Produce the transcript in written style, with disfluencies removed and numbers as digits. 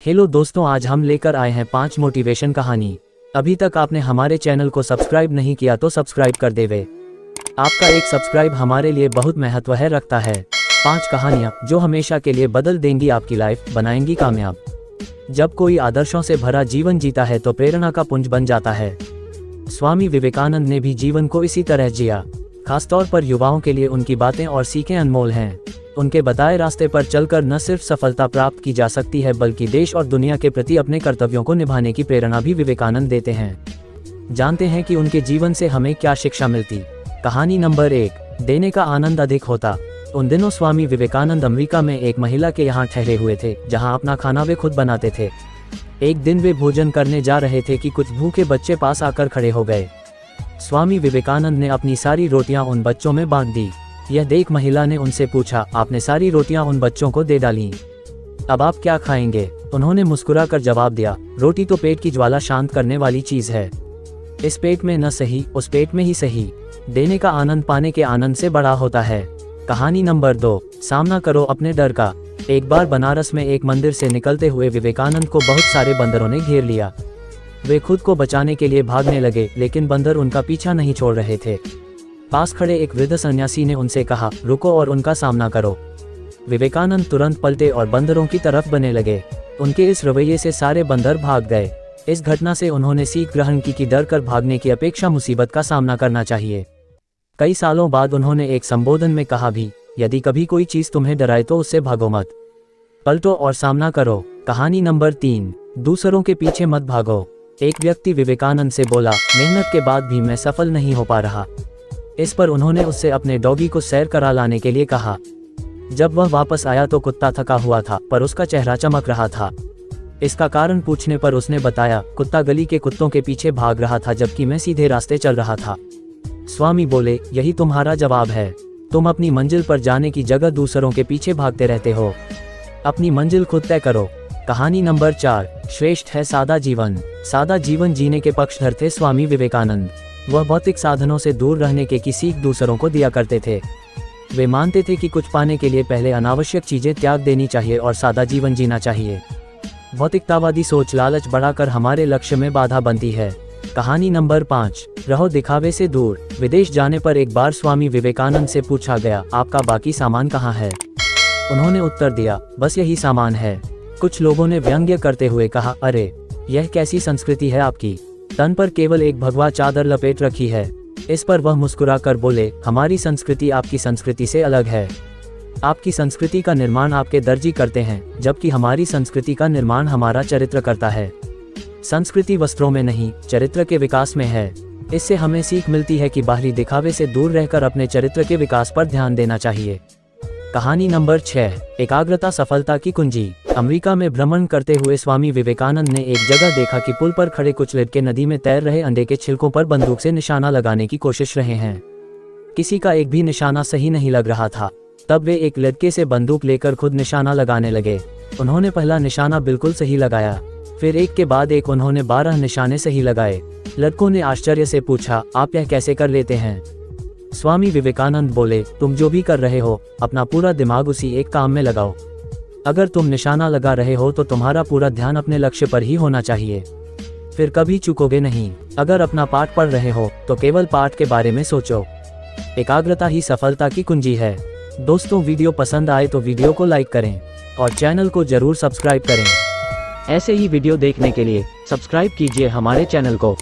Hello दोस्तों, आज हम लेकर आए हैं 5 मोटिवेशन कहानी। अभी तक आपने हमारे चैनल को सब्सक्राइब नहीं किया तो सब्सक्राइब कर देवे। आपका एक सब्सक्राइब हमारे लिए बहुत महत्व है रखता है। 5 कहानियाँ जो हमेशा के लिए बदल देंगी आपकी लाइफ, बनाएंगी कामयाब। जब कोई आदर्शों से भरा जीवन जीता है तो प्रेरणा का पुंज बन जाता है। स्वामी विवेकानंद ने भी जीवन को इसी तरह जिया। खासतौर पर युवाओं के लिए उनकी बातें और सीखें अनमोल हैं। उनके बताए रास्ते पर चलकर न सिर्फ सफलता प्राप्त की जा सकती है बल्कि देश और दुनिया के प्रति अपने कर्तव्यों को निभाने की प्रेरणा भी विवेकानंद देते हैं। जानते हैं कि उनके जीवन से हमें क्या शिक्षा मिलती। कहानी नंबर 1, देने का आनंद अधिक होता। उन दिनों स्वामी विवेकानंद अमेरिका में एक महिला के यहाँ ठहरे हुए थे, जहाँ अपना खाना वे खुद बनाते थे। एक दिन वे भोजन करने जा रहे थे कि कुछ भूखे बच्चे पास आकर खड़े हो गए। स्वामी विवेकानंद ने अपनी सारी रोटियां उन बच्चों में बांट दी। यह देख महिला ने उनसे पूछा, आपने सारी रोटियां उन बच्चों को दे डाली, अब आप क्या खाएंगे? उन्होंने मुस्कुराकर जवाब दिया, रोटी तो पेट की ज्वाला शांत करने वाली चीज है। इस पेट में न सही, उस पेट में ही सही। देने का आनंद पाने के आनंद से बड़ा होता है। कहानी नंबर 2, सामना करो अपने डर का। एक बार बनारस में एक मंदिर से निकलते हुए विवेकानंद को बहुत सारे बंदरों ने घेर लिया। वे खुद को बचाने के लिए भागने लगे, लेकिन बंदर उनका पीछा नहीं छोड़ रहे थे। पास खड़े एक वृद्ध सन्यासी ने उनसे कहा, रुको और उनका सामना करो। विवेकानंद तुरंत पलटे और बंदरों की तरफ बढ़ने लगे। उनके इस रवैये से सारे बंदर भाग गए। इस घटना से उन्होंने सीख ग्रहण की कि डर कर भागने की अपेक्षा मुसीबत का सामना करना चाहिए। कई सालों बाद उन्होंने एक संबोधन में कहा भी, यदि कभी कोई चीज तुम्हें डराए तो उससे भागो मत, पलटो और सामना करो। कहानी नंबर 3, दूसरों के पीछे मत भागो। एक व्यक्ति विवेकानंद से बोला, मेहनत के बाद भी मैं सफल नहीं हो पा रहा। इस पर उन्होंने उससे अपने डॉगी को सैर करा लाने के लिए कहा। जब वह वापस आया तो कुत्ता थका हुआ था, पर उसका चेहरा चमक रहा था। इसका कारण पूछने पर उसने बताया, कुत्ता गली के कुत्तों के पीछे भाग रहा था जबकि मैं सीधे रास्ते चल रहा था। स्वामी बोले, यही तुम्हारा जवाब है। तुम अपनी मंजिल पर जाने की जगह दूसरों के पीछे भागते रहते हो। अपनी मंजिल खुद तय करो। कहानी नंबर 4, श्रेष्ठ है सादा जीवन। सादा जीवन जीने के पक्षधर थे स्वामी विवेकानंद। वह भौतिक साधनों से दूर रहने की सीख दूसरों को दिया करते थे। वे मानते थे कि कुछ पाने के लिए पहले अनावश्यक चीजें त्याग देनी चाहिए और सादा जीवन जीना चाहिए। भौतिकतावादी सोच लालच बढ़ाकर हमारे लक्ष्य में बाधा बनती है। कहानी नंबर 5, रहो दिखावे से दूर। विदेश जाने पर एक बार स्वामी विवेकानंद से पूछा गया, आपका बाकी सामान कहाँ है? उन्होंने उत्तर दिया, बस यही सामान है। कुछ लोगों ने व्यंग्य करते हुए कहा, अरे यह कैसी संस्कृति है आपकी, तन पर केवल एक भगवा चादर लपेट रखी है। इस पर वह मुस्कुराकर बोले, हमारी संस्कृति आपकी संस्कृति से अलग है। आपकी संस्कृति का निर्माण आपके दर्जी करते हैं, जबकि हमारी संस्कृति का निर्माण हमारा चरित्र करता है। संस्कृति वस्त्रों में नहीं, चरित्र के विकास में है। इससे हमें सीख मिलती है कि बाहरी दिखावे से दूर रहकर अपने चरित्र के विकास पर ध्यान देना चाहिए। कहानी नंबर 6, एकाग्रता सफलता की कुंजी। अमेरिका में भ्रमण करते हुए स्वामी विवेकानंद ने एक जगह देखा कि पुल पर खड़े कुछ लड़के नदी में तैर रहे अंडे के छिलकों पर बंदूक से निशाना लगाने की कोशिश रहे हैं। किसी का एक भी निशाना सही नहीं लग रहा था। तब वे एक लड़के से बंदूक लेकर खुद निशाना लगाने लगे। उन्होंने पहला निशाना बिल्कुल सही लगाया, फिर एक के बाद एक उन्होंने 12 निशाने सही लगाए। लड़कों ने आश्चर्य से पूछा, आप यह कैसे कर लेते हैं? स्वामी विवेकानंद बोले, तुम जो भी कर रहे हो, अपना पूरा दिमाग उसी एक काम में लगाओ। अगर तुम निशाना लगा रहे हो तो तुम्हारा पूरा ध्यान अपने लक्ष्य पर ही होना चाहिए, फिर कभी चूकोगे नहीं। अगर अपना पाठ पढ़ रहे हो तो केवल पाठ के बारे में सोचो। एकाग्रता ही सफलता की कुंजी है। दोस्तों, वीडियो पसंद आए तो वीडियो को लाइक करें और चैनल को जरूर सब्सक्राइब करें। ऐसे ही वीडियो देखने के लिए सब्सक्राइब कीजिए हमारे चैनल को।